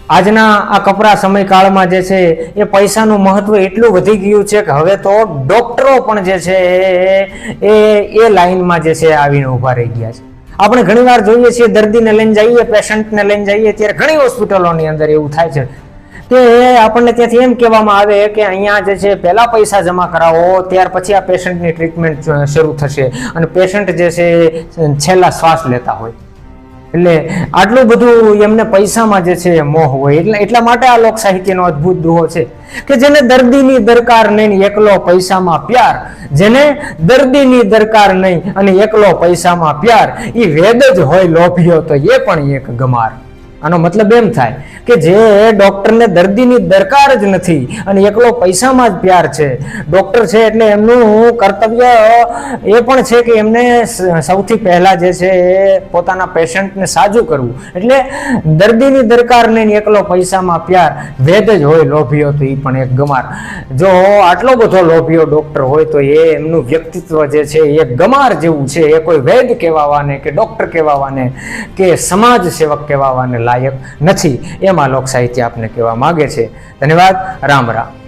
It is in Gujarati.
આજના આ કપરા સમયકાળમાં જે છે એ પૈસાનું મહત્વ એટલું વધી ગયું છે કે હવે તો ડોક્ટરો પણ જે છે એ લાઈનમાં જે છે આવીને ઊભા રહી ગયા છે. આપણે ઘણીવાર જોઈએ છીએ દર્દીને લઈને જઈએ, પેશન્ટને લઈને જઈએ ત્યારે ઘણી હોસ્પિટલોની અંદર એવું થાય છે કે આપણને ત્યાંથી એમ કહેવામાં આવે કે અહીંયા જે છે પહેલા પૈસા જમા કરાવો, ત્યાર પછી આ પેશન્ટની ટ્રીટમેન્ટ શરૂ થશે, અને પેશન્ટ જે છે છેલ્લા શ્વાસ લેતા હોય. એટલે આટલું બધું એમને પૈસામાં જે છે મોહ હોય. એટલા માટે આ લોક સાહિત્યનો અદ્ભુત દુહો છે કે જેને દર્દીની દરકાર નહીં, એકલો પૈસામાં પ્યાર. જેને દર્દીની દરકાર નહીં અને એકલો પૈસામાં પ્યાર, એ વેદ જ હોય લોભિયો તો એ પણ એક ગમાર. આનો મતલબ એમ થાય કે જે ડોક્ટરને દર્દીની દરકાર જ નથી અને એકલો પૈસામાં જ પ્યાર છે. ડોક્ટર છે એટલે એમનું કર્તવ્ય એ પણ છે કે એમને સૌથી પહેલા જે છે એ પોતાના પેશન્ટને સાજું કરવું. એટલે દર્દીની દરકાર નહીં, એકલો પૈસામાં પ્યાર, વેદ જ હોય લોભિયો તો એ પણ એક ગમાર. જો આટલો બધો લોભિયો ડોક્ટર હોય તો એ એમનું વ્યક્તિત્વ જે છે એ ગમાર જેવું છે. એ કોઈ વેદ કહેવાવાને કે ડોક્ટર કહેવાવાને કે સમાજ સેવક કહેવાવાને લાયક નથી. એમાં લોક સાહિત્ય આપને કહેવા માંગે છે. ધન્યવાદ. રામ રામ.